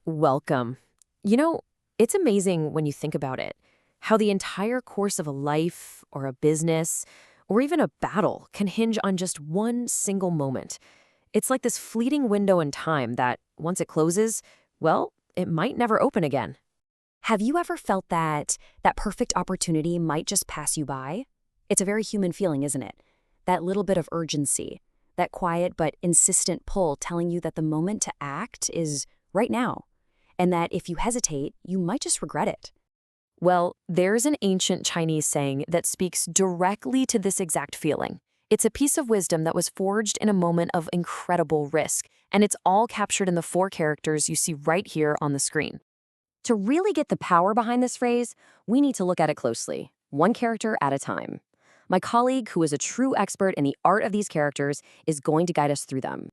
Welcome. You know, it's amazing when you think about it, how the entire course of a life or a business or even a battle can hinge on just one single moment. It's like this fleeting window in time that, once it closes, well, it might never open again. Have you ever felt that perfect opportunity might just pass you by? It's a very human feeling, isn't it? That little bit of urgency, that quiet but insistent pull telling you that the moment to act is right now, and that if you hesitate, you might just regret it. Well, there's an ancient Chinese saying that speaks directly to this exact feeling. It's a piece of wisdom that was forged in a moment of incredible risk, and it's all captured in the four characters you see right here on the screen. To really get the power behind this phrase, we need to look at it closely, one character at a time. My colleague, who is a true expert in the art of these characters, is going to guide us through them.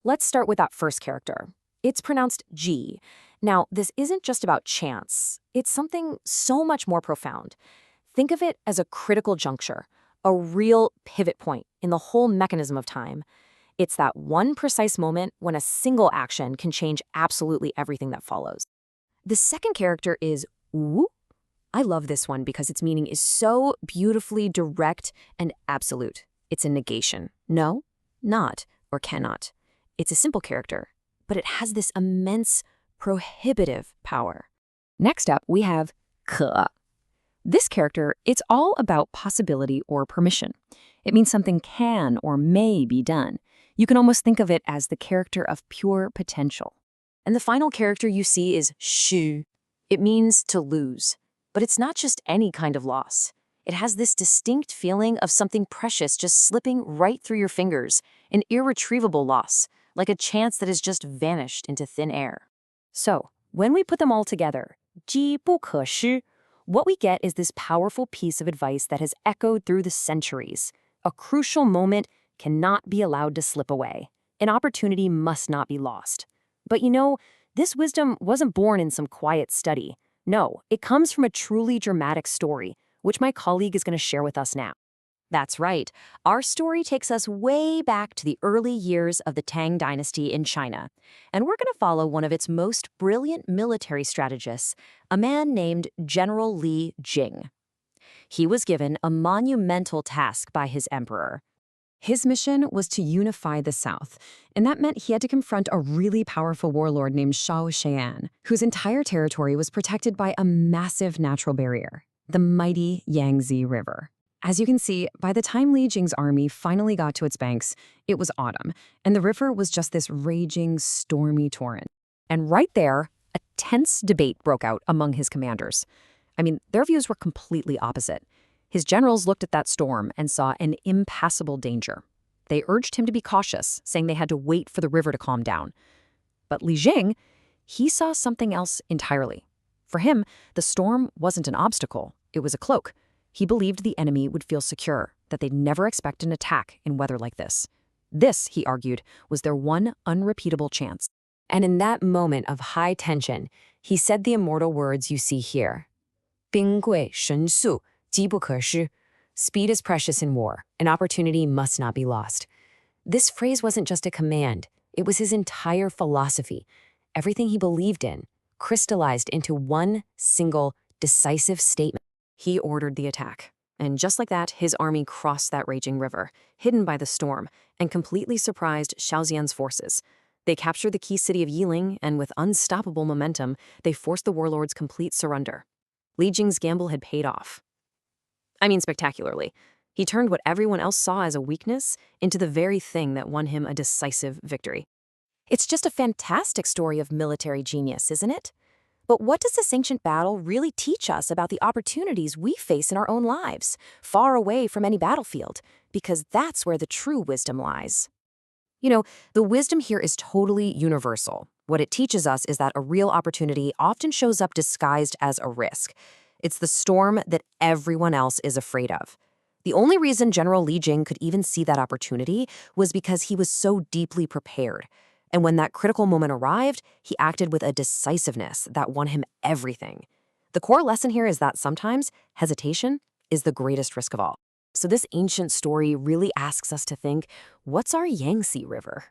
Let's start with that first character. It's pronounced G. Now, this isn't just about chance. It's something so much more profound. Think of it as a critical juncture, a real pivot point in the whole mechanism of time. It's that one precise moment when a single action can change absolutely everything that follows. The second character is Wu. I love this one because its meaning is so beautifully direct and absolute. It's a negation. No, not, or cannot. It's a simple character, but it has this immense, prohibitive power. Next up, we have Ke. This character, it's all about possibility or permission. It means something can or may be done. You can almost think of it as the character of pure potential. And the final character you see is Shu. It means to lose. But it's not just any kind of loss. It has this distinct feeling of something precious just slipping right through your fingers, an irretrievable loss, like a chance that has just vanished into thin air. So, when we put them all together, 机不可失, what we get is this powerful piece of advice that has echoed through the centuries. A crucial moment cannot be allowed to slip away. An opportunity must not be lost. But you know, this wisdom wasn't born in some quiet study. No, it comes from a truly dramatic story, which my colleague is going to share with us now. That's right. Our story takes us way back to the early years of the Tang Dynasty in China, and we're going to follow one of its most brilliant military strategists, a man named General Li Jing. He was given a monumental task by his emperor. His mission was to unify the South, and that meant he had to confront a really powerful warlord named Shao Xian, whose entire territory was protected by a massive natural barrier, the mighty Yangtze River. As you can see, by the time Li Jing's army finally got to its banks, it was autumn, and the river was just this raging, stormy torrent. And right there, a tense debate broke out among his commanders. I mean, their views were completely opposite. His generals looked at that storm and saw an impassable danger. They urged him to be cautious, saying they had to wait for the river to calm down. But Li Jing, he saw something else entirely. For him, the storm wasn't an obstacle, it was a cloak. He believed the enemy would feel secure, that they'd never expect an attack in weather like this. This, he argued, was their one unrepeatable chance. And in that moment of high tension, he said the immortal words you see here. 兵贵神速, 机不可失. Speed is precious in war. An opportunity must not be lost. This phrase wasn't just a command. It was his entire philosophy. Everything he believed in, crystallized into one single, decisive statement. He ordered the attack. And just like that, his army crossed that raging river, hidden by the storm, and completely surprised Xiaoxian's forces. They captured the key city of Yiling, and with unstoppable momentum, they forced the warlord's complete surrender. Li Jing's gamble had paid off. I mean, spectacularly. He turned what everyone else saw as a weakness into the very thing that won him a decisive victory. It's just a fantastic story of military genius, isn't it? But what does this ancient battle really teach us about the opportunities we face in our own lives, far away from any battlefield? Because that's where the true wisdom lies. You know, the wisdom here is totally universal. What it teaches us is that a real opportunity often shows up disguised as a risk. It's the storm that everyone else is afraid of. The only reason General Li Jing could even see that opportunity was because he was so deeply prepared. And when that critical moment arrived, he acted with a decisiveness that won him everything. The core lesson here is that sometimes hesitation is the greatest risk of all. So this ancient story really asks us to think, what's our Yangtze River?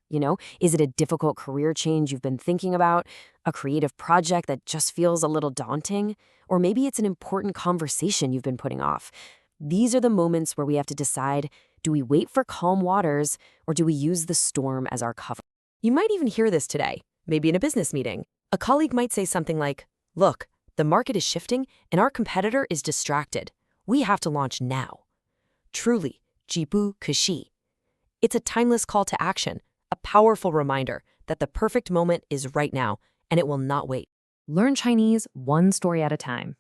Is it a difficult career change you've been thinking about, a creative project that just feels a little daunting, or maybe it's an important conversation you've been putting off? These are the moments where we have to decide, do we wait for calm waters, or do we use the storm as our cover? You might even hear this today, maybe in a business meeting. A colleague might say something like, look, the market is shifting and our competitor is distracted. We have to launch now. Truly, 机不可失. It's a timeless call to action, a powerful reminder that the perfect moment is right now, and it will not wait. Learn Chinese one story at a time.